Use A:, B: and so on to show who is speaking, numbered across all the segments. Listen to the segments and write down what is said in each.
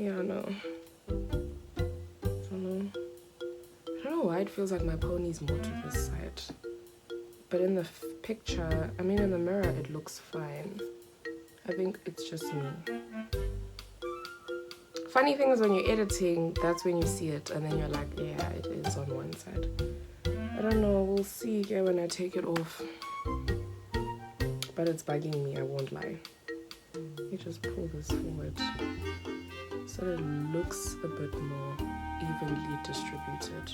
A: Yeah, no. I don't know why it feels like my pony's more to this side. But in the picture, I mean in the mirror, it looks fine. I think it's just me. Funny thing is when you're editing, that's when you see it and then you're like, yeah, it is on one side. I don't know, we'll see here when I take it off. But it's bugging me, I won't lie. Let me just pull this forward so that it looks a bit more evenly distributed.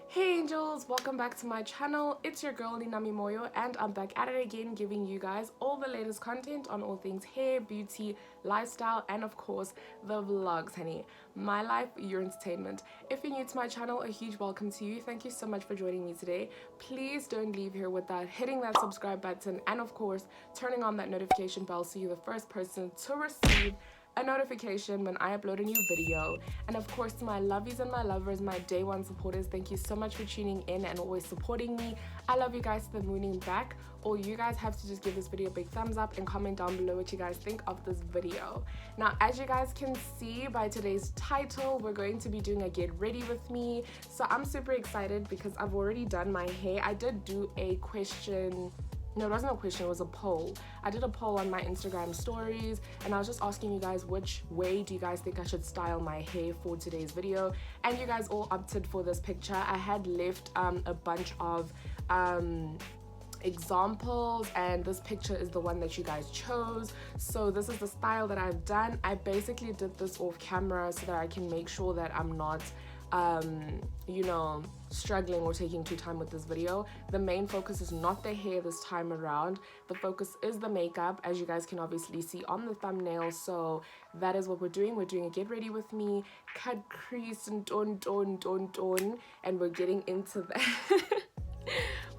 A: Hey angels, welcome back to my channel. It's your girl Ninami Moyo and I'm back at it again, giving you guys all the latest content on all things hair, beauty, lifestyle, and of course the vlogs, honey. My life, your entertainment. If you're new to my channel, a huge welcome to you. Thank you so much for joining me today. Please don't leave here without hitting that subscribe button and of course turning on that notification bell so you're the first person to receive a notification when I upload a new video. And of course to my lovies and my lovers, my day one supporters, thank you so much for tuning in and always supporting me. I love you guys to the moon and back. All you guys have to just give this video a big thumbs up and comment down below what you guys think of this video. Now as you guys can see by today's title, we're going to be doing a get ready with me. So I'm super excited because I've already done my hair. I did do a question. No, it wasn't a question, it was a poll. I did a poll on my Instagram stories and I was just asking you guys which way do you guys think I should style my hair for today's video, and you guys all opted for this picture. I had left a bunch of examples and this picture is the one that you guys chose. So this is the style that I've done. I basically did this off camera so that I can make sure that I'm not you know, struggling or taking too time with this video. The main focus is not the hair this time around. The focus is the makeup, as you guys can obviously see on the thumbnail. So that is what we're doing. We're doing a get ready with me, cut, crease, and and we're getting into that.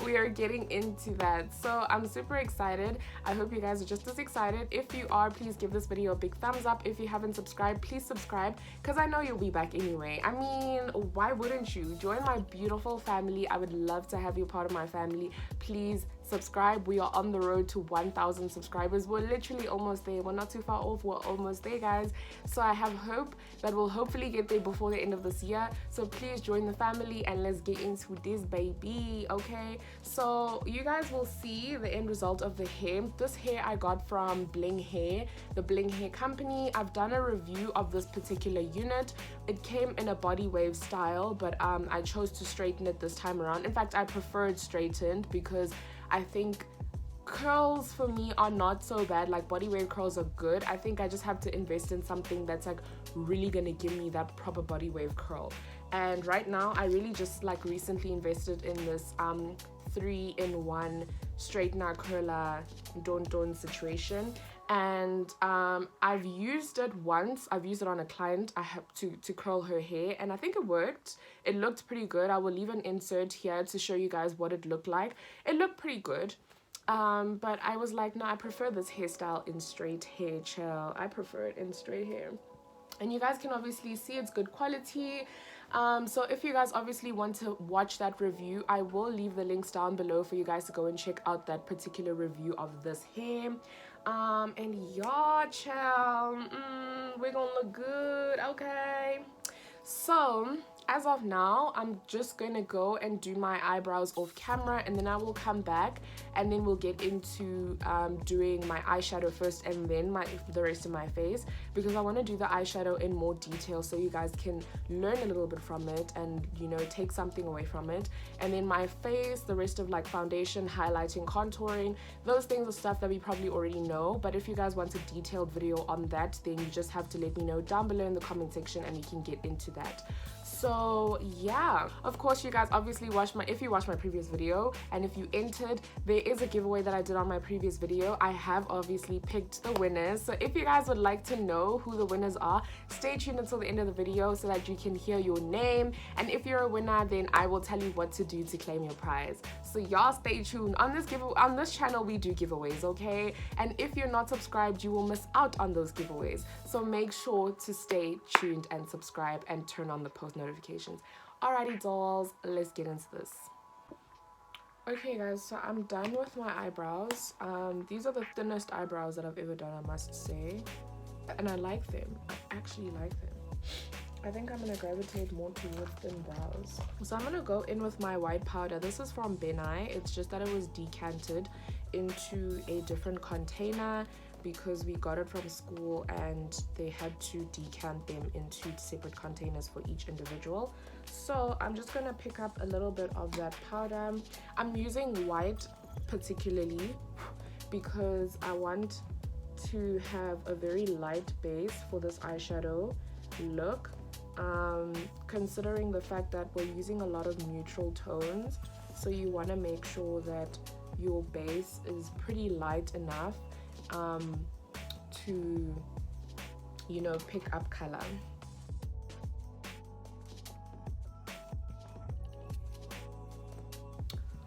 A: We are getting into that, so I'm super excited. I hope you guys are just as excited. If you are, please give this video a big thumbs up. If you haven't subscribed, please subscribe because I know you'll be back anyway. I mean, why wouldn't you? Join my beautiful family. I would love to have you part of my family. Please subscribe. We are on the road to 1,000 subscribers. We're literally almost there. We're not too far off. We're almost there, guys. So I have hope that we'll hopefully get there before the end of this year. So please join the family and let's get into this baby, okay? So you guys will see the end result of the hair. This hair I got from Bling hair, the Bling hair company. I've done a review of this particular unit. It came in a body wave style, but I chose to straighten it this time around. In fact, I preferred straightened because I think curls for me are not so bad. Like body wave curls are good. I think I just have to invest in something that's like really gonna give me that proper body wave curl. And right now I really just like recently invested in this 3-in-1 straightener curler don situation, and I've used it once. I've used it on a client. I have to curl her hair and I think it worked. It looked pretty good. I will leave an insert here to show you guys what it looked like. It looked pretty good, but I was like, no, I prefer this hairstyle in straight hair, chill. I prefer it in straight hair. And you guys can obviously see it's good quality. So if you guys obviously want to watch that review, I will leave the links down below for you guys to go and check out that particular review of this hair. And y'all, child, we're gonna look good, okay? So as of now, I'm just gonna go and do my eyebrows off camera and then I will come back and then we'll get into doing my eyeshadow first and then the rest of my face, because I want to do the eyeshadow in more detail so you guys can learn a little bit from it and, you know, take something away from it. And then my face, the rest of like foundation, highlighting, contouring, those things are stuff that we probably already know, but if you guys want a detailed video on that, then you just have to let me know down below in the comment section and we can get into that. So yeah, of course you guys obviously if you watched my previous video and if you entered, there is a giveaway that I did on my previous video. I have obviously picked the winners, so if you guys would like to know who the winners are, stay tuned until the end of the video so that you can hear your name, and if you're a winner then I will tell you what to do to claim your prize. So y'all stay tuned. On this channel we do giveaways, okay? And if you're not subscribed, you will miss out on those giveaways, so make sure to stay tuned and subscribe and turn on the post notifications. Alrighty dolls, let's get into this. Okay guys, so I'm done with my eyebrows. These are the thinnest eyebrows that I've ever done, I must say. and I like them. I actually like them. I think I'm gonna gravitate more towards thin brows. So I'm gonna go in with my white powder. This is from Benai. It's just that it was decanted into a different container because we got it from school and they had to decant them into separate containers for each individual. So I'm just gonna pick up a little bit of that powder. I'm using white particularly because I want to have a very light base for this eyeshadow look. Considering the fact that we're using a lot of neutral tones, so you want to make sure that your base is pretty light enough to, you know, pick up color.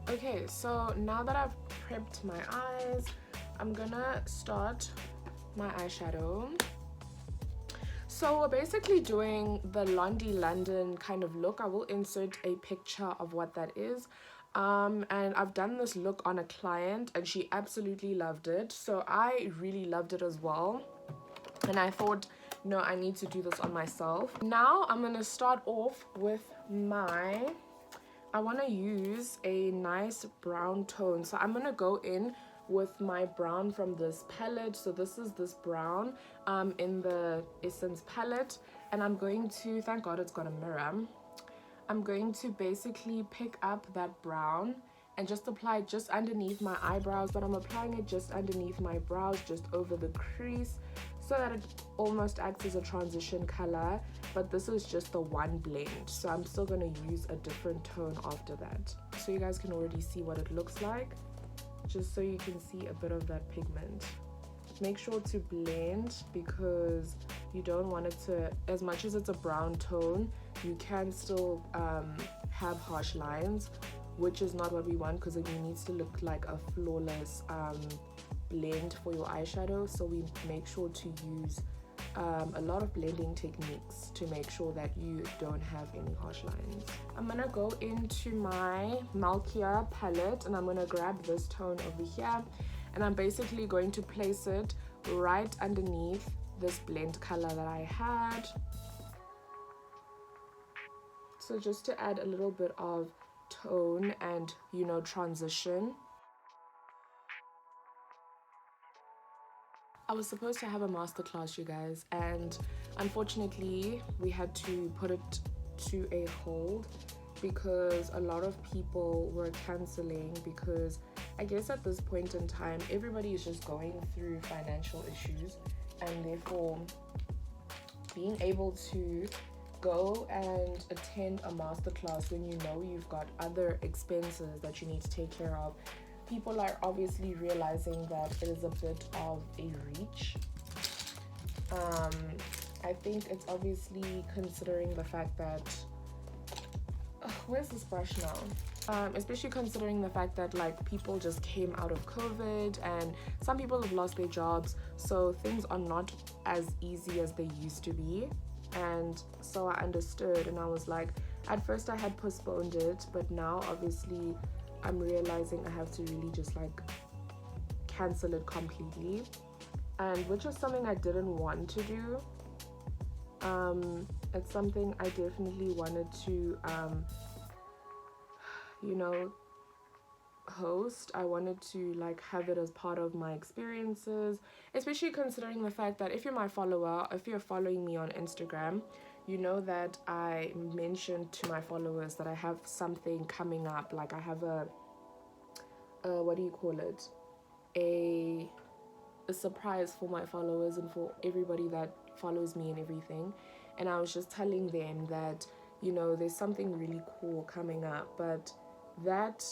A: Okay, so now that I've prepped my eyes, I'm gonna start my eyeshadow. So we're basically doing the Londi London kind of look. I will insert a picture of what that is. And I've done this look on a client and she absolutely loved it. So I really loved it as well. And I thought, no, I need to do this on myself. Now I'm gonna start off with I wanna use a nice brown tone. So I'm gonna go in with my brown from this palette. So this is this brown in the Essence palette, and I'm going to, thank God it's got a mirror, I'm going to basically pick up that brown and just apply it just underneath my eyebrows, but I'm applying it just underneath my brows, just over the crease, so that it almost acts as a transition color. But this is just the one blend, so I'm still going to use a different tone after that, so you guys can already see what it looks like, just so you can see a bit of that pigment. Make sure to blend because you don't want it to, as much as it's a brown tone, you can still have harsh lines, which is not what we want because it needs to look like a flawless blend for your eyeshadow. So we make sure to use a lot of blending techniques to make sure that you don't have any harsh lines. I'm gonna go into my Malkia palette and I'm gonna grab this tone over here, and I'm basically going to place it right underneath this blend color that I had. So just to add a little bit of tone and, you know, transition. I was supposed to have a masterclass, you guys, and unfortunately we had to put it to a hold because a lot of people were canceling, because I guess at this point in time everybody is just going through financial issues, and therefore being able to go and attend a masterclass when you know you've got other expenses that you need to take care of, people are obviously realizing that it is a bit of a reach. I think it's obviously considering the fact that where's this brush now? Especially considering the fact that like people just came out of COVID and some people have lost their jobs, so things are not as easy as they used to be. And so I understood, and I was like, at first I had postponed it, but now obviously I'm realizing I have to really just like cancel it completely, and which is something I didn't want to do. It's something I definitely wanted to you know, host. I wanted to like have it as part of my experiences, especially considering the fact that if you're my follower, if you're following me on Instagram, you know that I mentioned to my followers that I have something coming up. Like I have a what do you call it, a surprise for my followers and for everybody that follows me and everything. And I was just telling them that, you know, there's something really cool coming up, but that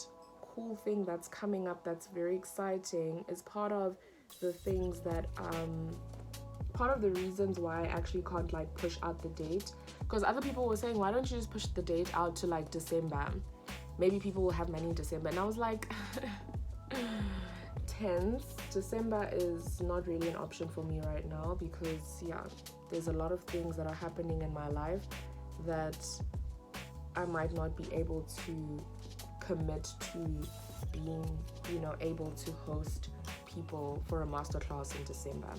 A: cool thing that's coming up that's very exciting is part of the things that part of the reasons why I actually can't like push out the date, because other people were saying, why don't you just push the date out to like December, maybe people will have money in December. And I was like 10th December is not really an option for me right now, because yeah, there's a lot of things that are happening in my life that I might not be able to commit to being, you know, able to host people for a masterclass in December.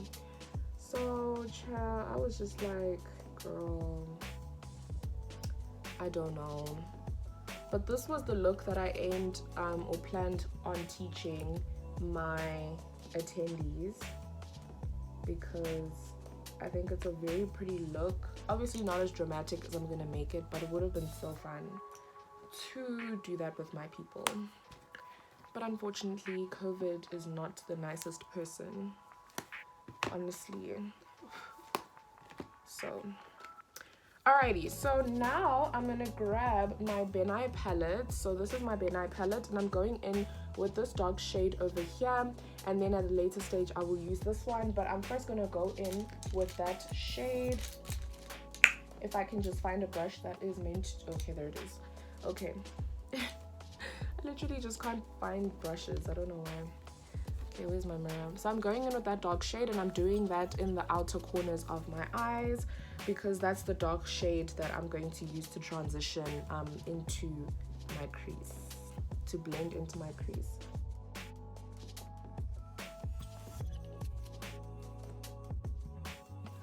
A: So child, I was just like, girl, I don't know. But this was the look that I aimed or planned on teaching my attendees, because I think it's a very pretty look. Obviously not as dramatic as I'm gonna make it, but it would have been so fun to do that with my people. But unfortunately, COVID is not the nicest person, honestly. So alrighty, so now I'm gonna grab my Benai palette. So this is my Benai palette, and I'm going in with this dark shade over here, and then at a later stage I will use this one, but I'm first gonna go in with that shade. If I can just find a brush that is meant to, okay, there it is. Okay. I literally just can't find brushes, I don't know why. Okay, where's my mirror? So I'm going in with that dark shade, and I'm doing that in the outer corners of my eyes, because that's the dark shade that I'm going to use to transition into my crease, to blend into my crease.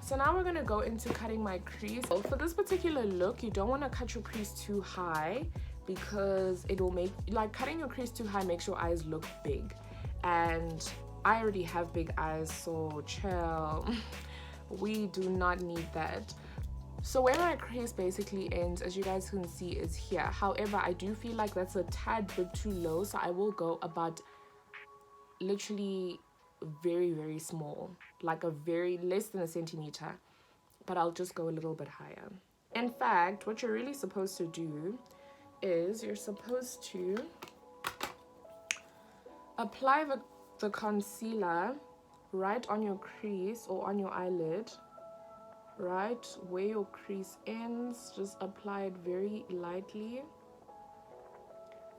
A: So now we're gonna go into cutting my crease. So for this particular look, you don't want to cut your crease too high, because it will make, like, cutting your crease too high makes your eyes look big, and I already have big eyes, so chill. We do not need that. So where my crease basically ends, as you guys can see, is here. However, I do feel like that's a tad bit too low, so I will go about literally very small, like a very less than a centimeter, but I'll just go a little bit higher. In fact, what you're really supposed to do is you're supposed to apply the concealer right on your crease or on your eyelid, right where your crease ends. Just apply it very lightly,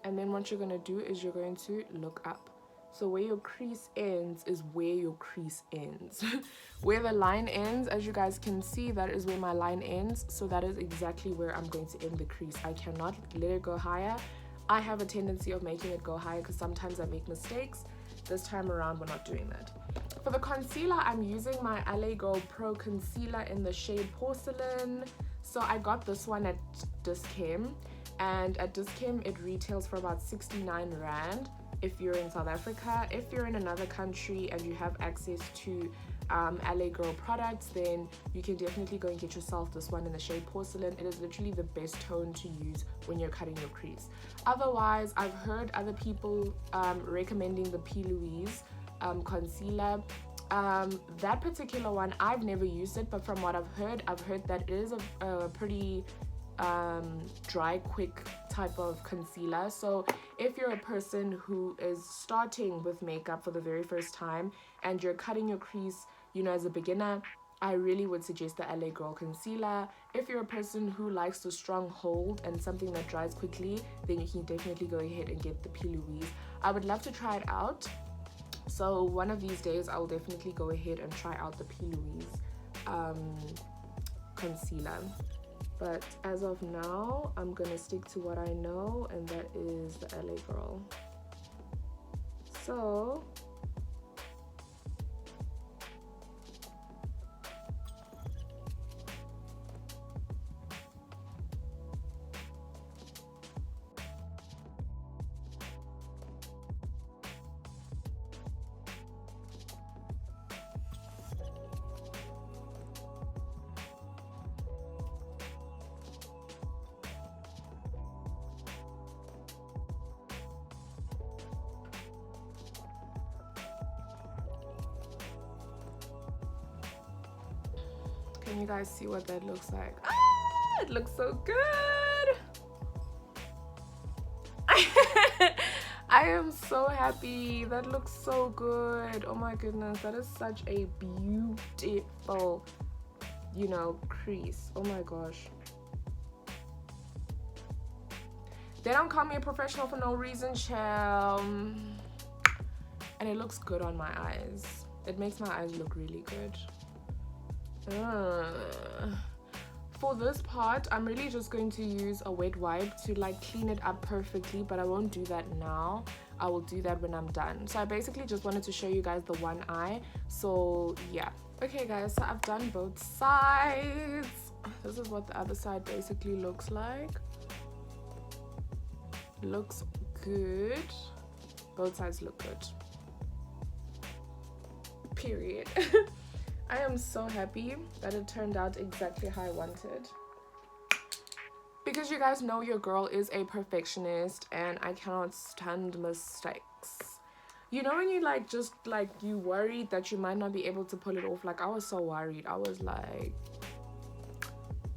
A: and then what you're going to do is you're going to look up. So where your crease ends is where your crease ends. Where the line ends, as you guys can see, that is where my line ends. So that is exactly where I'm going to end the crease. I cannot let it go higher. I have a tendency of making it go higher because sometimes I make mistakes. This time around, we're not doing that. For the concealer, I'm using my LA Girl Pro Concealer in the shade Porcelain. So I got this one at Dis-Chem, and at Dis-Chem it retails for about 69 Rand if you're in South Africa. If you're in another country and you have access to LA Girl products, then you can definitely go and get yourself this one in the shade Porcelain. It is literally the best tone to use when you're cutting your crease. Otherwise, I've heard other people recommending the P. Louise concealer. That particular one, I've never used it, but from what I've heard that it is a pretty dry, quick type of concealer. So if you're a person who is starting with makeup for the very first time and you're cutting your crease, you know, as a beginner, I really would suggest the LA Girl concealer. If you're a person who likes the strong hold and something that dries quickly, then you can definitely go ahead and get the P. Louise. I would love to try it out, so one of these days I'll definitely go ahead and try out the P. Louise concealer. But as of now, I'm gonna stick to what I know, and that is the LA Girl. So can you guys see what that looks like? Ah, it looks so good. I am so happy. That looks so good. Oh my goodness, that is such a beautiful, you know, crease. Oh my gosh. They don't call me a professional for no reason, child. And it looks good on my eyes. It makes my eyes look really good. For this part, I'm really just going to use a wet wipe to like clean it up perfectly, but I won't do that now. I will do that when I'm done. So I basically just wanted to show you guys the one eye. So yeah, Okay guys, so I've done both sides. This is what the other side basically looks like. Looks good. Both sides look good. Period. I am so happy that it turned out exactly how I wanted. Because you guys know your girl is a perfectionist and I cannot stand mistakes. You know when you like just like you worried that you might not be able to pull it off? Like I was so worried. I was like,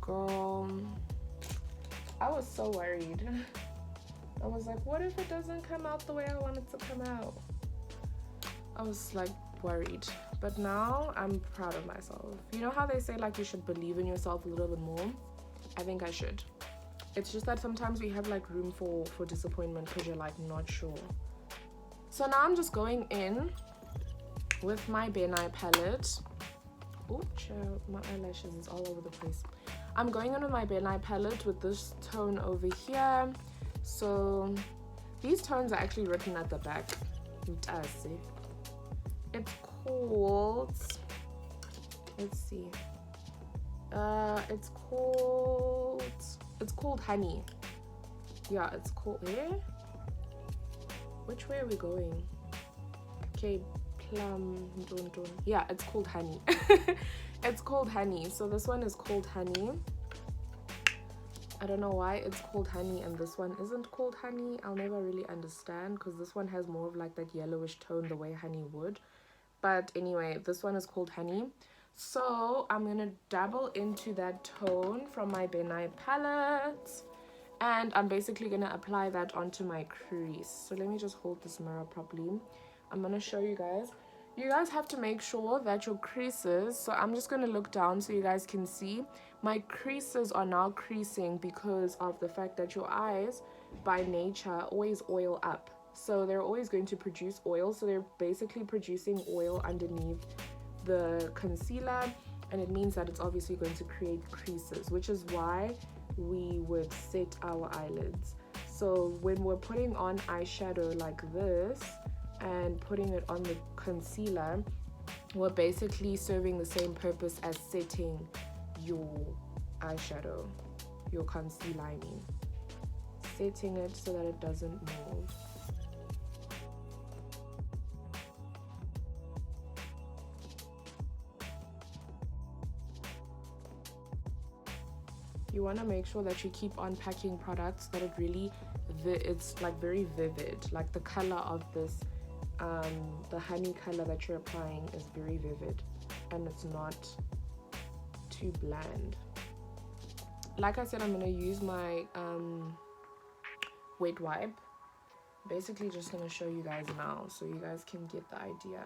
A: girl, I was so worried. I was like, what if it doesn't come out the way I want it to come out? I was like worried. But now I'm proud of myself. You know how they say like you should believe in yourself a little bit more? I think I should. It's just that sometimes we have like room for disappointment because you're like not sure. So now I'm just going in with my Benai palette. Oh, child, my eyelashes is all over the place. I'm going in with my Benai palette with this tone over here. So these tones are actually written at the back. It's called, let's see. It's called Honey. Yeah, it's called, which way are we going? Okay, plum, dun. Yeah, it's called Honey. It's called Honey. So this one is called Honey. I don't know why it's called Honey and this one isn't called Honey. I'll never really understand because this one has more of like that yellowish tone the way Honey would. But anyway, this one is called Honey. So I'm gonna dabble into that tone from my Benai palette. And I'm basically gonna apply that onto my crease. So let me just hold this mirror properly. I'm gonna show you guys. You guys have to make sure that your creases, so I'm just gonna look down so you guys can see. My creases are now creasing because of the fact that your eyes, by nature, always oil up. So they're always going to produce oil. So they're basically producing oil underneath the concealer. And it means that it's obviously going to create creases, which is why we would set our eyelids. So when we're putting on eyeshadow like this and putting it on the concealer, we're basically serving the same purpose as setting your eyeshadow, your concealer, I mean. Setting it so that it doesn't move. You want to make sure that you keep on packing products that it really, it's like very vivid. Like the color of this, the honey color that you're applying is very vivid and it's not too bland. Like I said, I'm going to use my wet wipe. Basically just going to show you guys now so you guys can get the idea.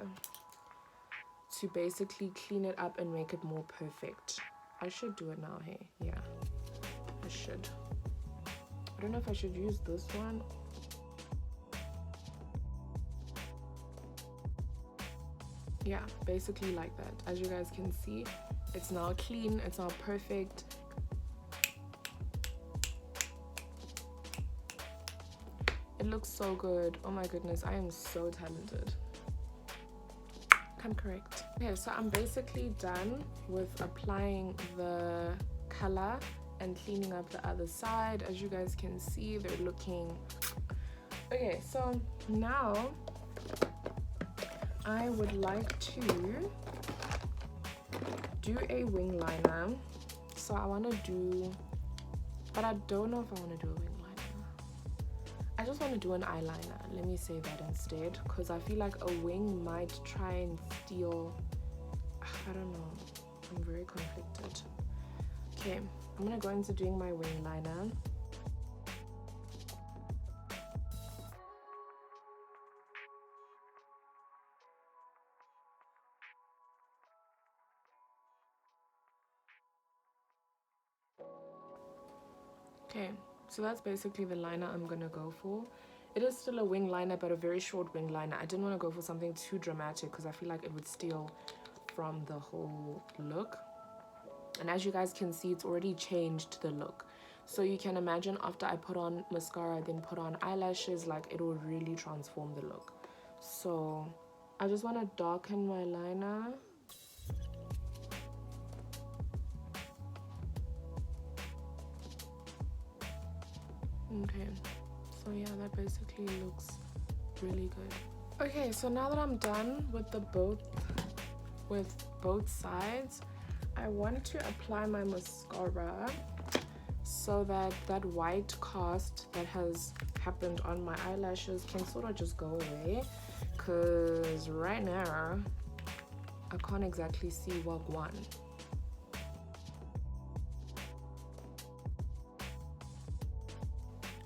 A: To basically clean it up and make it more perfect. I should do it now, hey? Yeah, I should. I don't know if I should use this one. Yeah, basically like that. As you guys can see, it's now clean, it's now perfect. It looks so good. Oh my goodness, I am so talented. Come correct. Okay, so I'm basically done with applying the color and cleaning up the other side. As you guys can see, they're looking okay. So now I would like to do a wing liner. So I want to do, but I don't know if I want to do a wing liner. I just want to do an eyeliner. Let me say that instead, because I feel like a wing might try and steal. I don't know. I'm very conflicted. Okay, I'm gonna go into doing my wing liner. Okay, so that's basically the liner I'm gonna go for. It is still a wing liner, but a very short wing liner. I didn't want to go for something too dramatic because I feel like it would steal from the whole look. And as you guys can see, it's already changed the look. So you can imagine after I put on mascara, then put on eyelashes, like it will really transform the look. So I just want to darken my liner. Okay, so yeah, that basically looks really good. Okay, so now that I'm done with both sides, I want to apply my mascara so that that white cast that has happened on my eyelashes can sort of just go away, because right now I can't exactly see what one.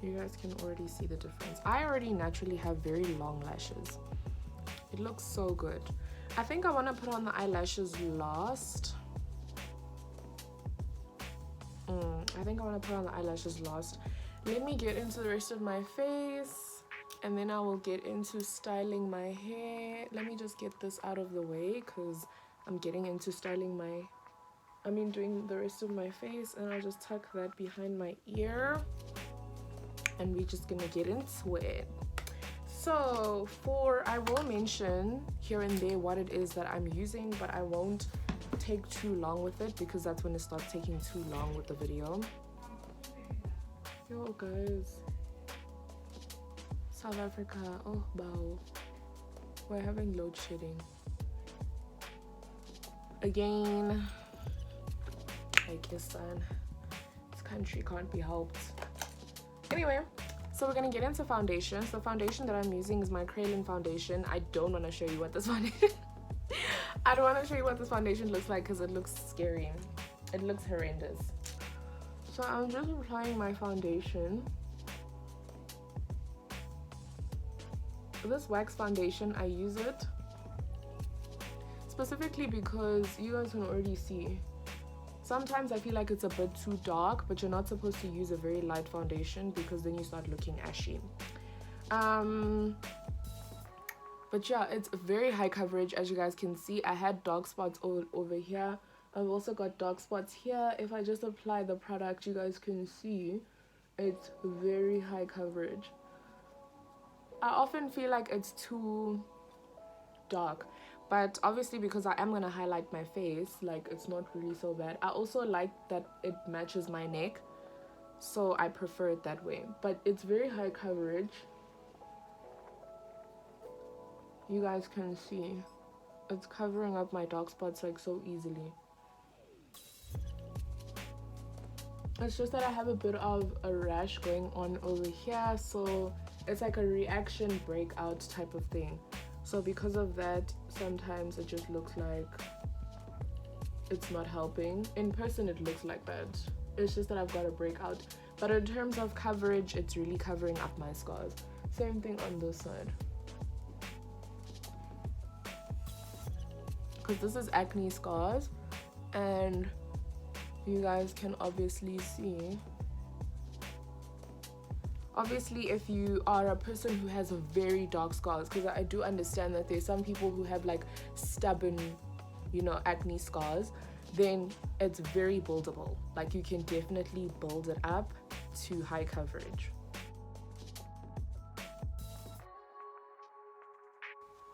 A: You guys can already see the difference. I already naturally have very long lashes. It looks so good. I think I want to put on the eyelashes last. I think I want to put on the eyelashes last. Let me get into the rest of my face, and then I will get into styling my hair. Let me just get this out of the way because I'm getting into styling doing the rest of my face, and I'll just tuck that behind my ear, and we're just gonna get into it. So I will mention here and there what it is that I'm using, but I won't take too long with it because that's when it starts taking too long with the video. Yo guys, South Africa, oh wow, we're having load shedding again. I guess son, this country can't be helped. Anyway, so we're gonna get into foundations. The foundation that I'm using is my Crayon foundation. I don't want to show you what this foundation I don't want to show you what this foundation looks like because it looks scary. It looks horrendous. So I'm just applying my foundation. This wax foundation, I use it specifically because you guys can already see. Sometimes I feel like it's a bit too dark, but you're not supposed to use a very light foundation because then you start looking ashy. But yeah, it's very high coverage. As you guys can see, I had dark spots all over here. I've also got dark spots here. If I just apply the product, you guys can see it's very high coverage. I often feel like it's too dark, but obviously because I am going to highlight my face, like it's not really so bad. I also like that it matches my neck, so I prefer it that way. But it's very high coverage. You guys can see it's covering up my dark spots like so easily. It's just that I have a bit of a rash going on over here, so it's like a reaction breakout type of thing. So because of that, sometimes it just looks like it's not helping. In person it looks like that. It's just that I've got a breakout. But in terms of coverage, it's really covering up my scars. Same thing on this side. Because this is acne scars, and you guys can obviously see. Obviously, if you are a person who has a very dark scars, because I do understand that there's some people who have like stubborn, acne scars, then it's very buildable. Like you can definitely build it up to high coverage.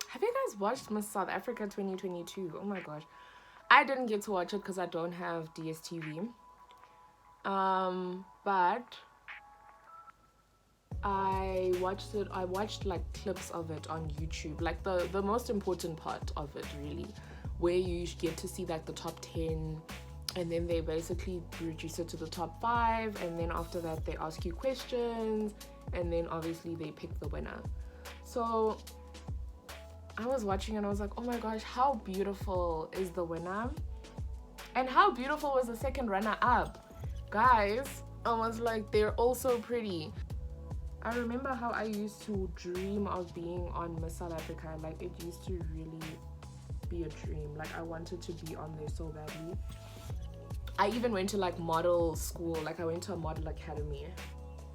A: Have you guys watched Miss South Africa 2022? Oh my gosh. I didn't get to watch it because I don't have DSTV. But I watched it. I watched like clips of it on YouTube, like the most important part of it really, where you get to see like the top 10, and then they basically reduce it to the top 5, and then after that they ask you questions, and then obviously they pick the winner. So I was watching and I was like, oh my gosh, how beautiful is the winner, and how beautiful was the second runner up, guys. I was like, they're all so pretty. I remember how I used to dream of being on Miss South Africa. Like it used to really be a dream. Like I wanted to be on there so badly. I even went to like model school. Like I went to a model academy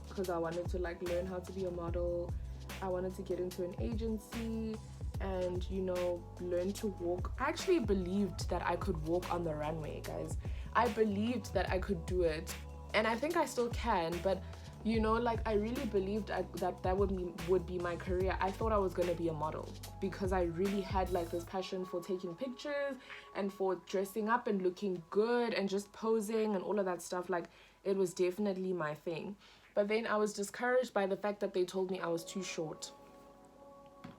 A: because I wanted to like learn how to be a model. I wanted to get into an agency and learn to walk. I actually believed that I could walk on the runway, guys. I believed that I could do it, and I think I still can, but like I really believed that would be my career. I thought I was going to be a model because I really had like this passion for taking pictures and for dressing up and looking good and just posing and all of that stuff. Like it was definitely my thing. But then I was discouraged by the fact that they told me I was too short,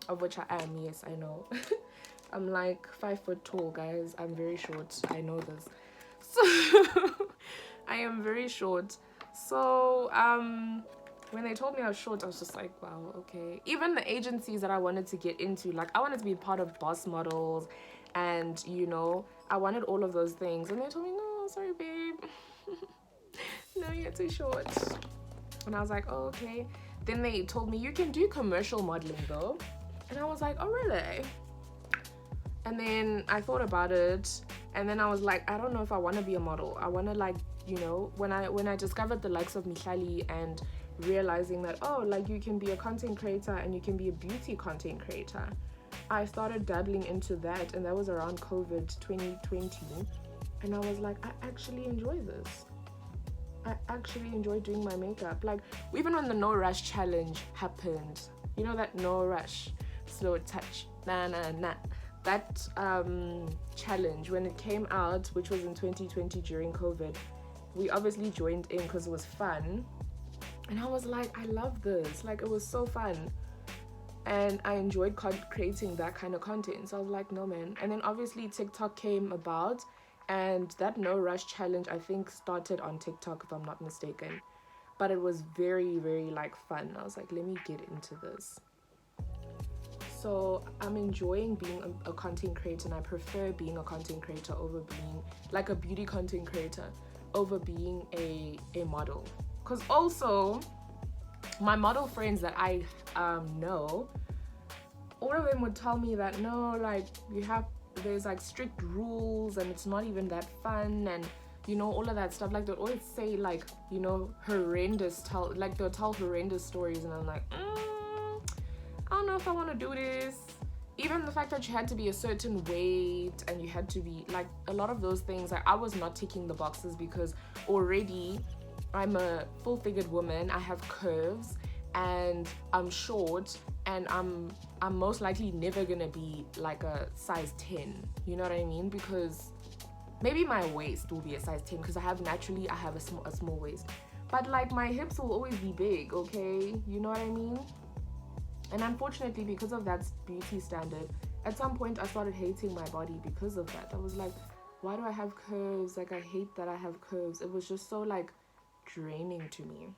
A: of which I am. Yes, I know. I'm like 5 foot tall, guys. I'm very short. I know this. So I am very short. So when they told me I was short, I was just like, wow, okay. Even the agencies that I wanted to get into, like I wanted to be part of Boss Models, and you know, I wanted all of those things, and they told me, no, sorry babe. No, you're too short. And I was like, oh, okay. Then they told me you can do commercial modeling though, and I was like, oh really? And then I thought about it, and then I was like, I don't know if I want to be a model. I want to, like, you know, when I discovered the likes of Mihlali and realizing that, oh, like you can be a content creator and you can be a beauty content creator, I started dabbling into that, and that was around COVID 2020, and I was like, I actually enjoy this. I actually enjoy doing my makeup. Like, even when the No Rush challenge happened, you know, that No Rush, slow touch, nah, nah, nah. That challenge, when it came out, which was in 2020 during COVID, we obviously joined in because it was fun. And I was like, I love this. Like, it was so fun. And I enjoyed creating that kind of content. So I was like, no, man. And then obviously TikTok came about. And that No Rush challenge, I think, started on TikTok, if I'm not mistaken. But it was very, very, like, fun. I was like, let me get into this. So I'm enjoying being a content creator, and I prefer being a content creator over being like a beauty content creator over being a model. Because also my model friends that I know, all of them would tell me that no, like there's like strict rules and it's not even that fun, and you know, all of that stuff. Like they'll always say like, you know, they'll tell horrendous stories, and I'm like, I don't know if I want to do this. Even the fact that you had to be a certain weight and you had to be like a lot of those things, like I was not ticking the boxes because already I'm a full-figured woman. I have curves and I'm short, and I'm most likely never gonna be like a size 10. You know what I mean? Because maybe my waist will be a size 10 because I have a small waist. But like my hips will always be big, okay? You know what I mean? And unfortunately, because of that beauty standard, at some point I started hating my body because of that. I was like, why do I have curves? Like, I hate that I have curves. It was just so like draining to me.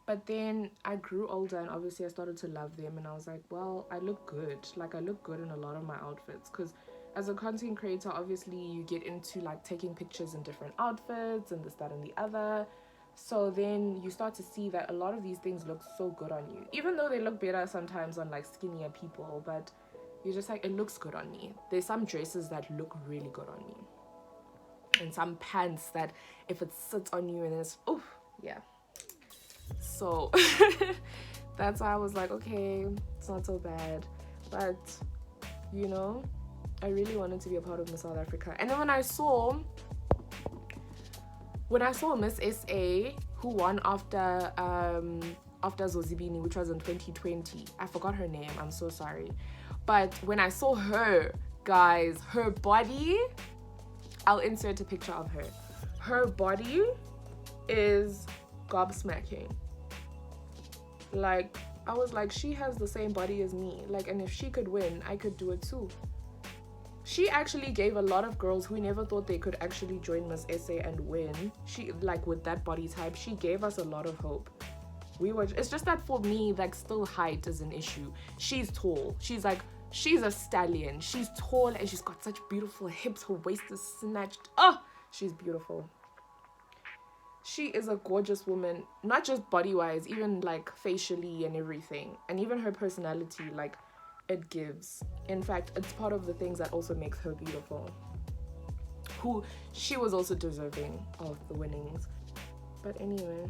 A: But then I grew older, and obviously I started to love them, and I was like, well, I look good. Like, I look good in a lot of my outfits, because as a content creator, obviously you get into like taking pictures in different outfits and this, that, and the other. So then you start to see that a lot of these things look so good on you, even though they look better sometimes on like skinnier people, but you're just like, it looks good on me. There's some dresses that look really good on me, and some pants that if it sits on you and it's, oh yeah. So that's why I was like, okay, it's not so bad. But you know, I really wanted to be a part of Miss South Africa. And then when I saw Miss SA, who won after Zozibini, which was in 2020. I forgot her name, I'm so sorry. But when I saw her, guys, her body, I'll insert a picture of her. Her body is gobsmacking. Like, I was like, she has the same body as me. Like, and if she could win, I could do it too. She actually gave a lot of girls who never thought they could actually join Miss SA and win. She, like, with that body type, she gave us a lot of hope. It's just that for me, like, still height is an issue. She's tall. She's a stallion. She's tall and she's got such beautiful hips. Her waist is snatched. Oh, she's beautiful. She is a gorgeous woman, not just body-wise, even like facially and everything. And even her personality, like, it gives. In fact, it's part of the things that also makes her beautiful. She was also deserving of the winnings. But anyway,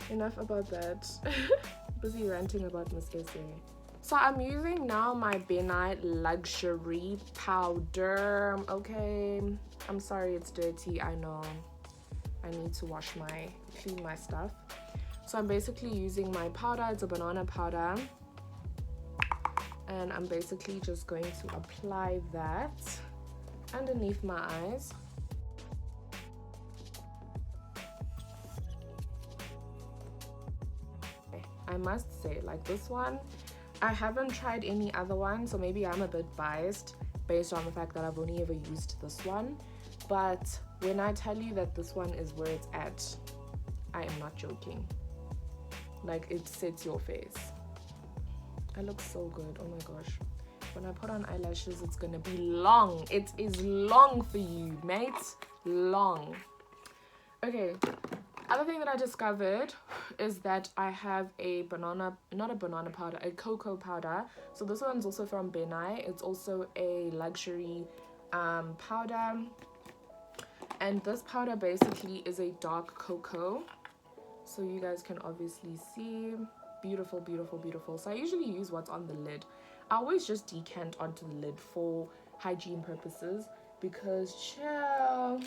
A: enough about that. Busy ranting about Miss SA. So I'm using now my Benite Luxury powder. Okay, I'm sorry it's dirty, I know. I need to clean my stuff. So I'm basically using my powder. It's a banana powder. And I'm basically just going to apply that underneath my eyes. I must say, like this one, I haven't tried any other one, so maybe I'm a bit biased based on the fact that I've only ever used this one. But when I tell you that this one is where it's at, I am not joking. Like, it sets your face. I look so good. Oh my gosh. When I put on eyelashes, it's gonna be long. It is long for you, mate. Long. Okay. Other thing that I discovered is that I have a not a banana powder, a cocoa powder. So this one's also from Benai. It's also a luxury powder. And this powder basically is a dark cocoa. So you guys can obviously see. Beautiful, beautiful, beautiful. So I usually use what's on the lid. I always just decant onto the lid for hygiene purposes because chill.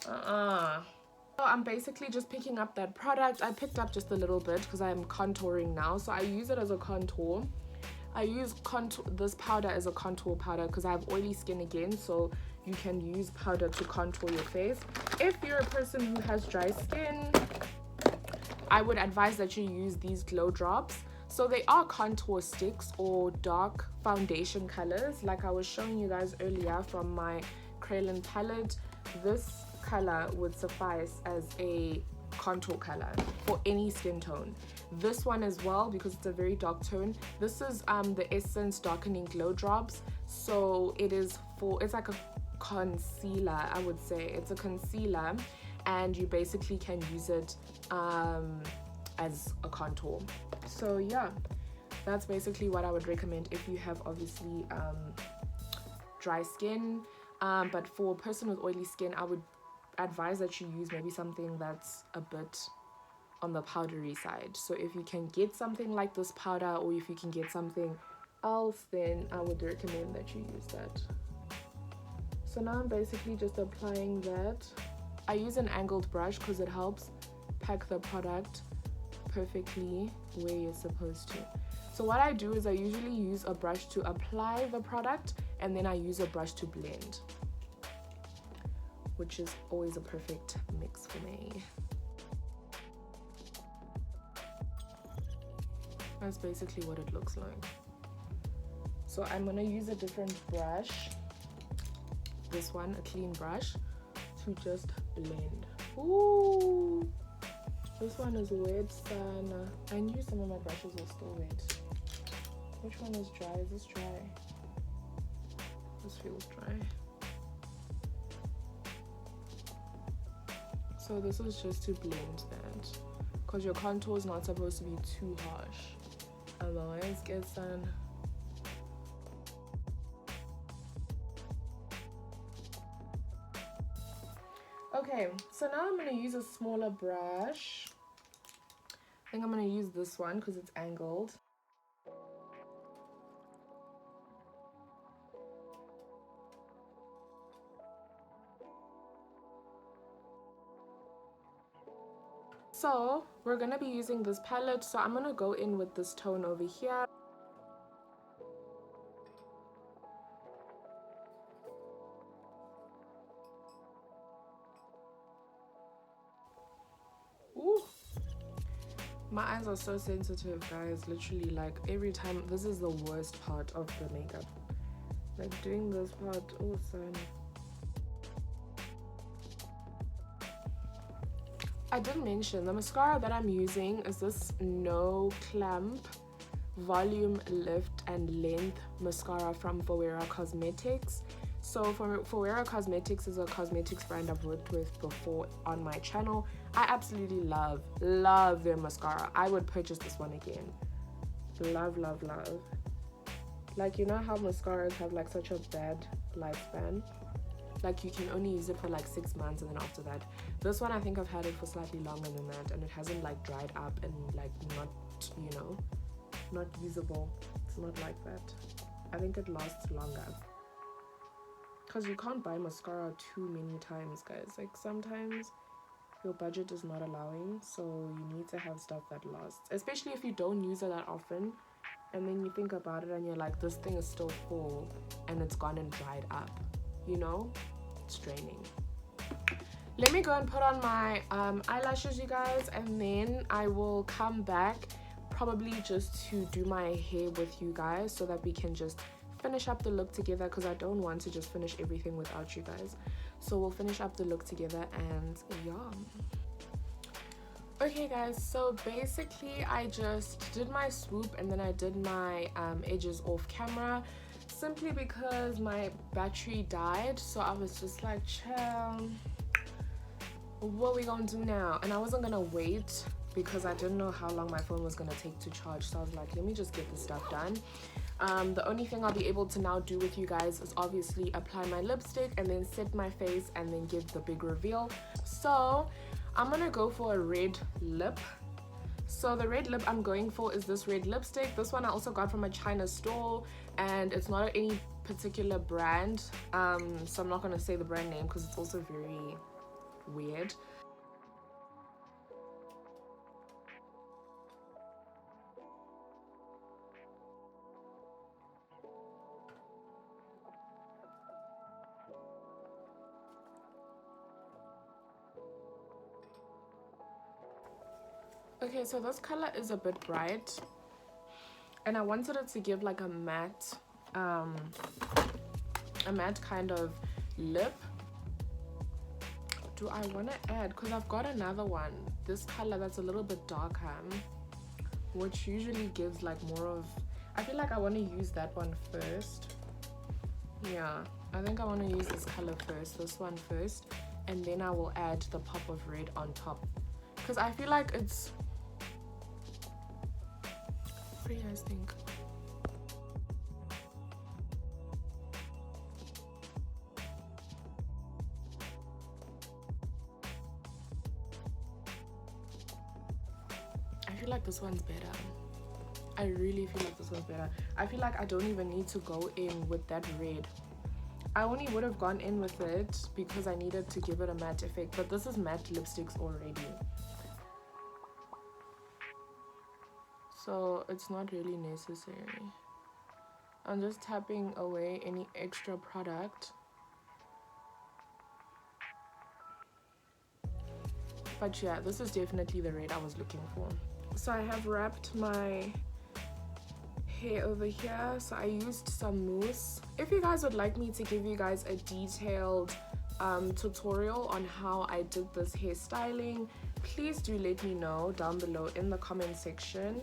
A: So I'm basically just picking up that product. I picked up just a little bit because I'm contouring now. So I use it as a contour. I use this powder as a contour powder because I have oily skin again. So you can use powder to contour your face. If you're a person who has dry skin, I would advise that you use these glow drops. So they are contour sticks or dark foundation colors. Like I was showing you guys earlier from my Kraylan palette, this color would suffice as a contour color for any skin tone. This one as well, because it's a very dark tone. This is the Essence Darkening Glow Drops. So it's like a concealer, I would say. It's a concealer, and you basically can use it as a contour. So yeah, that's basically what I would recommend if you have obviously dry skin. But for a person with oily skin, I would advise that you use maybe something that's a bit on the powdery side. So if you can get something like this powder, or if you can get something else, then I would recommend that you use that. So now I'm basically just applying that. I use an angled brush because it helps pack the product perfectly where you're supposed to. So what I do is I usually use a brush to apply the product, and then I use a brush to blend, which is always a perfect mix for me. That's basically what it looks like. So I'm gonna use a different brush, this one, a clean brush, to just blend. Ooh, this one is wet, son. I knew some of my brushes were still wet. Which one is dry? Is this dry? This feels dry. So this is just to blend that, because your contour is not supposed to be too harsh, otherwise it gets done. Okay, so now I'm going to use a smaller brush. I think I'm going to use this one because it's angled. So we're going to be using this palette, so I'm going to go in with this tone over here. Ooh. My eyes are so sensitive, guys. Literally, like every time, this is the worst part of the makeup. Like doing this part, oh son. I didn't mention the mascara that I'm using is this No Clump Volume Lift and Length mascara from Versace Cosmetics. So Versace Cosmetics is a cosmetics brand I've worked with before on my channel. I absolutely love their mascara. I would purchase this one again. Love. Like, you know how mascaras have like such a bad lifespan? Like you can only use it for like 6 months, and then after that. This one, I think I've had it for slightly longer than that, and it hasn't like dried up and like not, you know, not usable. It's not like that. I think it lasts longer. Because you can't buy mascara too many times, guys. Like sometimes your budget is not allowing, so you need to have stuff that lasts. Especially if you don't use it that often, and then you think about it and you're like, this thing is still full and it's gone and dried up. You know, it's draining. let me go and put on my eyelashes, you guys, and then I will come back probably just to do my hair with you guys so that we can just finish up the look together, because I don't want to just finish everything without you guys. So we'll finish up the look together, and yeah. Okay guys, so basically I just did my swoop and then I did my edges off camera, simply because my battery died. So I was just like, chill, what we gonna do now? And I wasn't gonna wait because I didn't know how long my phone was gonna take to charge. So I was like, let me just get this stuff done. The only thing I'll be able to now do with you guys is obviously apply my lipstick and then set my face and then give the big reveal. So I'm gonna go for a red lip. So the red lip I'm going for is this red lipstick. This one I also got from a China store, and it's not any particular brand, so I'm not gonna say the brand name because it's also very weird. Okay, so this color is a bit bright, and I wanted it to give like a matte kind of lip. Do I want to add, because I've got another one, this color that's a little bit darker, which usually gives like more of, I feel like I want to use that one first. Yeah, I think I want to use this color first, this one first, and then I will add the pop of red on top, because I feel like it's, what do you guys think? I feel like this one's better. I really feel like this one's better. I feel like I don't even need to go in with that red. I only would have gone in with it because I needed to give it a matte effect, but this is matte lipsticks already. So it's not really necessary. I'm just tapping away any extra product. But yeah, this is definitely the red I was looking for. So I have wrapped my hair over here. So I used some mousse. If you guys would like me to give you guys a detailed tutorial on how I did this hairstyling, please do let me know down below in the comment section,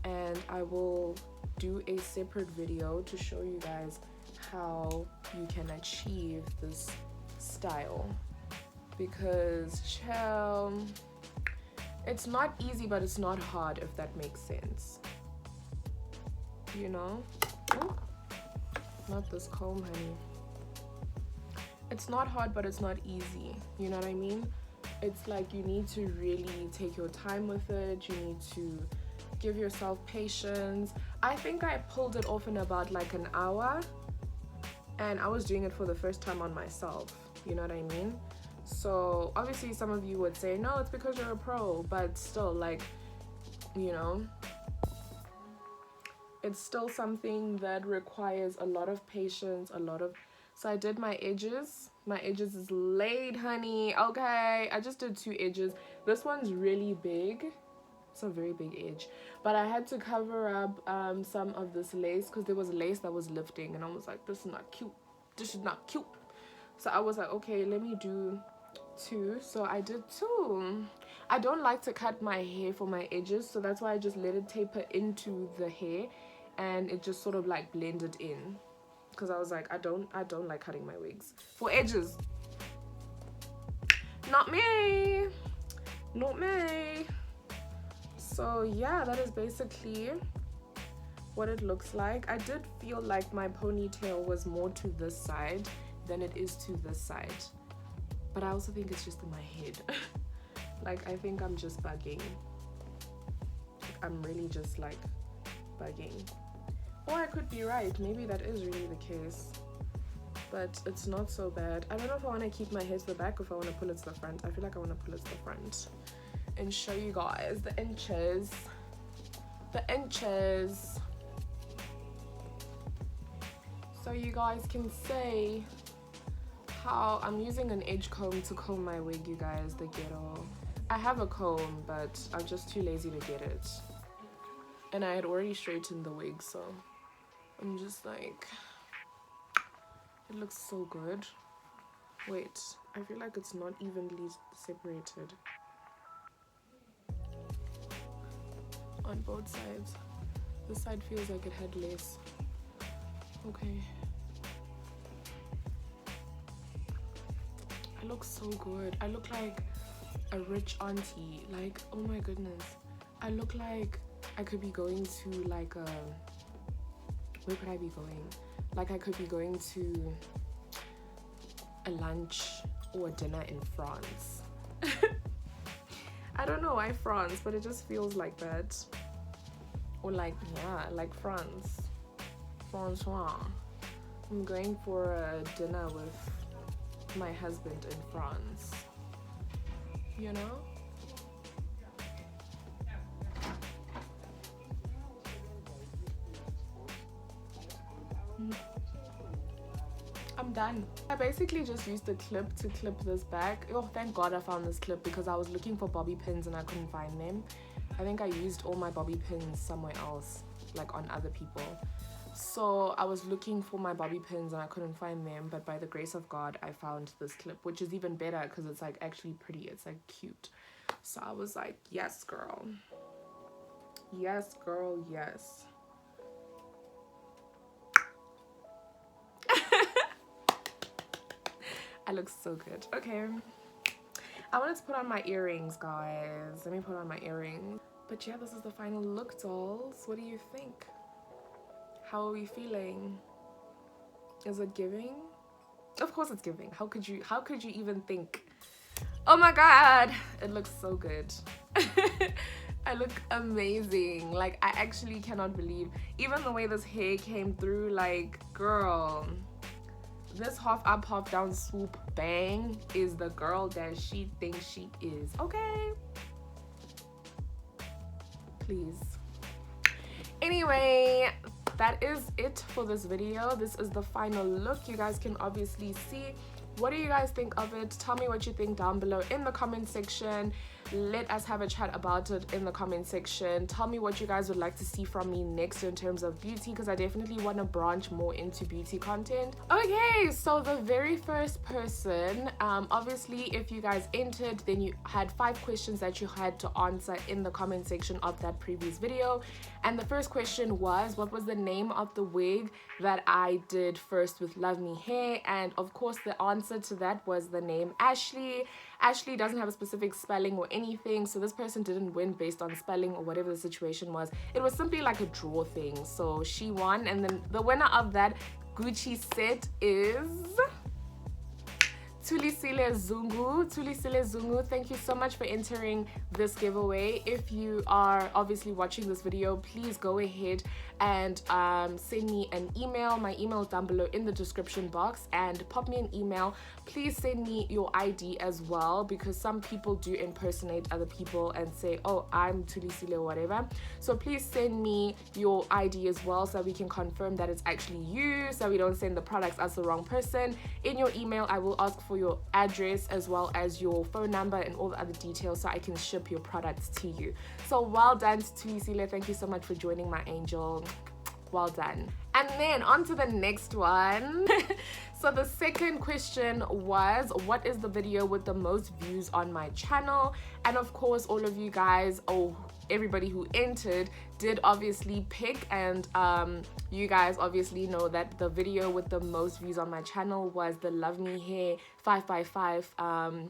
A: and I will do a separate video to show you guys how you can achieve this style, because chill, it's not easy but it's not hard, if that makes sense, you know. Oh, not this comb, honey. It's not hard but it's not easy, you know what I mean? It's like you need to really take your time with it. You need to give yourself patience. I think I pulled it off in about like an hour, and I was doing it for the first time on myself, you know what I mean? So obviously some of you would say, no, it's because you're a pro, but still, like, you know, it's still something that requires a lot of patience, a lot of. So I did my edges. My edges is laid, honey. Okay, I just did 2 edges. This one's really big. It's a very big edge, but I had to cover up some of this lace because there was lace that was lifting, and I was like, this is not cute. This is not cute. So I was like, okay, let me do 2. So I did 2. I don't like to cut my hair for my edges, so that's why I just let it taper into the hair, and it just sort of like blended in, because I was like, I don't like cutting my wigs for edges. Not me. Not me. So yeah, that is basically what it looks like. I did feel like my ponytail was more to this side than it is to this side, but I also think it's just in my head. Like, I think I'm just bugging. I'm really just like bugging, or I could be right. Maybe that is really the case, but it's not so bad. I don't know if I want to keep my hair to the back or if I want to pull it to the front. I feel like I want to pull it to the front and show you guys the inches. So you guys can see how I'm using an edge comb to comb my wig, you guys, the ghetto. I have a comb, but I'm just too lazy to get it. And I had already straightened the wig, so I'm just like, it looks so good. Wait, I feel like it's not evenly separated on both sides. This side feels like it had less. Okay. I look so good. I look like a rich auntie. Like, oh my goodness. I look like I could be going to like a... Where could I be going? Like I could be going to a lunch or a dinner in France. I don't know why France, but it just feels like that. Or like, yeah, like France. Francois. I'm going for a dinner with my husband in France. You know? I'm done. I basically just used the clip to clip this back. Oh, thank God I found this clip because I was looking for bobby pins and I couldn't find them. I think I used all my bobby pins somewhere else, like on other people. So I was looking for my bobby pins and I couldn't find them, but by the grace of God I found this clip, which is even better because it's like actually pretty. It's like cute. So I was like, yes girl, yes girl, yes. I look so good. Okay, I wanted to put on my earrings, guys. Let me put on my earrings. But yeah, this is the final look, dolls. What do you think? How are we feeling? Is it giving? Of course it's giving. How could you even think? Oh my God, it looks so good. I look amazing. Like, I actually cannot believe, even the way this hair came through, like, girl, this half up, half down swoop bang is the girl that she thinks she is. Okay, please. Anyway, that is it for this video. This is the final look. You guys can obviously see. What do you guys think of it? Tell me what you think down below in the comment section. Let us have a chat about it in the comment section. Tell me what you guys would like to see from me next in terms of beauty, because I definitely want to branch more into beauty content. Okay, so the very first person, obviously if you guys entered, then you had 5 questions that you had to answer in the comment section of that previous video. And the first question was, what was the name of the wig that I did first with Love Me Hair? And of course the answer to that was the name Ashley. Ashley doesn't have a specific spelling or anything, so this person didn't win based on spelling or whatever the situation was. It was simply like a draw thing, so she won. And then the winner of that Gucci set is Thulisile Zungu. Thulisile Zungu, thank you so much for entering this giveaway. If you are obviously watching this video, please go ahead and send me an email. My email is down below in the description box, and pop me an email. Please send me your ID as well, because some people do impersonate other people and say, oh, I'm Thulisile or whatever. So please send me your ID as well, so we can confirm that it's actually you, so we don't send the products as the wrong person. In your email, I will ask for your address as well as your phone number and all the other details so I can ship your products to you. So well done, Thulisile. Thank you so much for joining, my angel. Well done. And then on to the next one. So the second question was, what is the video with the most views on my channel? And of course, all of you guys, everybody who entered did obviously pick, and you guys obviously know that the video with the most views on my channel was the Love Me Hair 5x5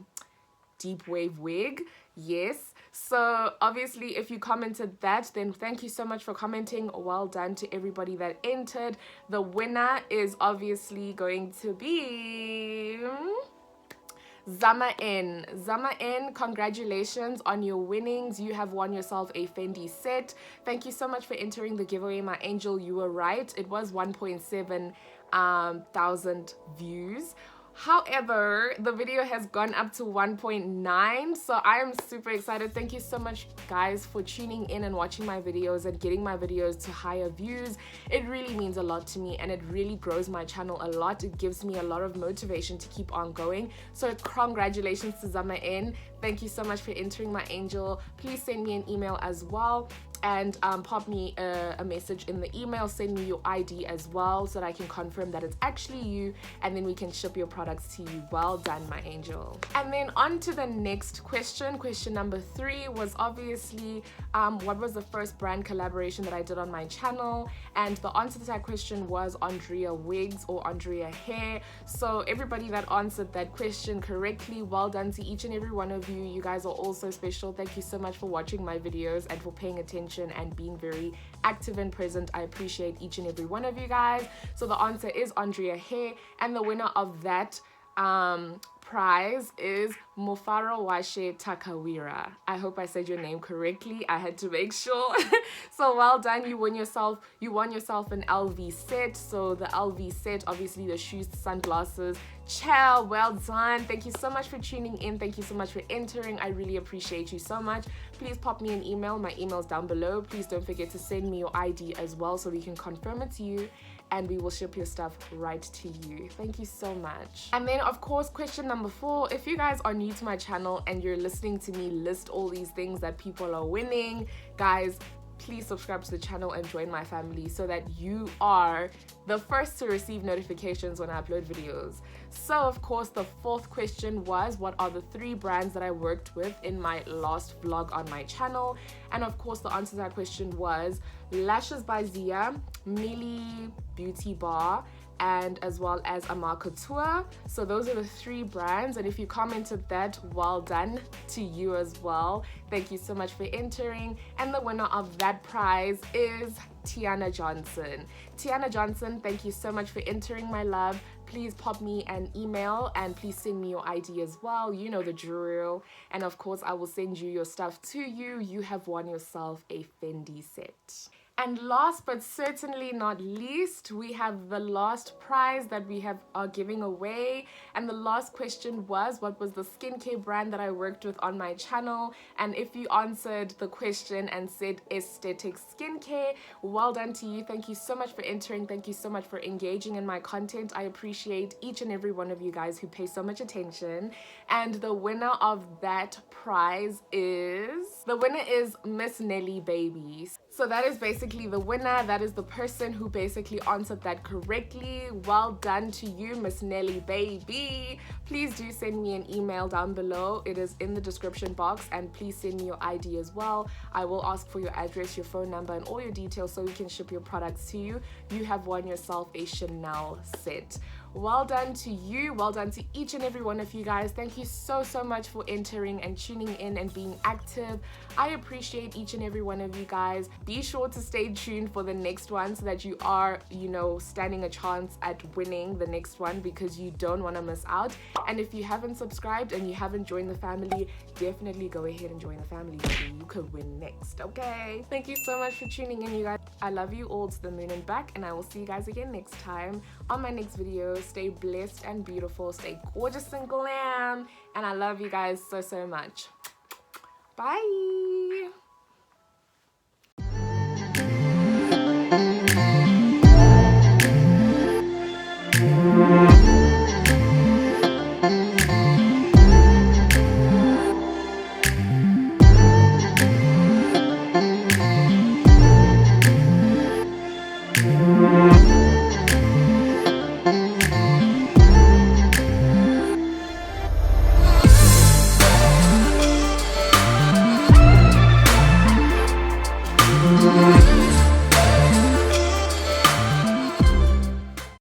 A: deep wave wig. Yes, so obviously if you commented that, then thank you so much for commenting. Well done to everybody that entered. The winner is obviously going to be Zama N. Zama N, congratulations on your winnings. You have won yourself a Fendi set. Thank you so much for entering the giveaway, my angel. You were right, it was 1.7 thousand views. However, the video has gone up to 1.9, so I am super excited. Thank you so much, guys, for tuning in and watching my videos and getting my videos to higher views. It really means a lot to me, and it really grows my channel a lot. It gives me a lot of motivation to keep on going. So congratulations to Zama in. Thank you so much for entering, my angel. Please send me an email as well, and pop me a message in the email. Send me your ID as well so that I can confirm that it's actually you, and then we can ship your products to you. Well done, my angel. And then on to the next question. Question number 3 was obviously what was the first brand collaboration that I did on my channel, and the answer to that question was Andrea Wigs or Andrea Hair. So everybody that answered that question correctly, well done to each and every one of you. You guys are all so special. Thank you so much for watching my videos and for paying attention and being very active and present. I appreciate each and every one of you guys. So the answer is Andrea Hair, and the winner of that prize is Mufarowashe Takawira. I hope I said your name correctly. I had to make sure. So well done. You won yourself an LV set. So the LV set, obviously the shoes, the sunglasses. Ciao, well done. Thank you so much for tuning in. Thank you so much for entering. I really appreciate you so much. Please pop me an email. My email's down below. Please don't forget to send me your ID as well so we can confirm it to you, and we will ship your stuff right to you. Thank you so much. And then of course, question number 4, if you guys are new to my channel and you're listening to me list all these things that people are winning, guys, please subscribe to the channel and join my family so that you are the first to receive notifications when I upload videos. So of course, the 4th question was, what are the 3 brands that I worked with in my last vlog on my channel? And of course, the answer to that question was Lashes by Zia, Millie Beauty Bar, and as well as Amar Couture. So those are the 3 brands, and if you commented that, well done to you as well. Thank you so much for entering, and the winner of that prize is Tianna Johnson. Tianna Johnson, thank you so much for entering, my love. Please pop me an email and please send me your ID as well. You know the drill. And of course, I will send you your stuff to you. You have won yourself a Fendi set. And last but certainly not least, we have the last prize that we are giving away. And the last question was, what was the skincare brand that I worked with on my channel? And if you answered the question and said aesthetic skincare, well done to you. Thank you so much for entering. Thank you so much for engaging in my content. I appreciate each and every one of you guys who pay so much attention. And the winner of that prize is Miss Nelly Baby. So that is basically the winner. That is the person who basically answered that correctly. Well done to you, Miss Nelly Baby. Please do send me an email down below. It is in the description box, and please send me your ID as well. I will ask for your address, your phone number, and all your details so we can ship your products to you. You have won yourself a Chanel set. Well done to you. Well done to each and every one of you guys. Thank you so much for entering and tuning in and being active. I appreciate each and every one of you guys. Be sure to stay tuned for the next one so that you are, standing a chance at winning the next one, because you don't want to miss out. And if you haven't subscribed and you haven't joined the family, definitely go ahead and join the family so you could win next, okay? Thank you so much for tuning in, you guys. I love you all to the moon and back, and I will see you guys again next time on my next video. Stay blessed and beautiful, stay gorgeous and glam, and I love you guys so much. Bye.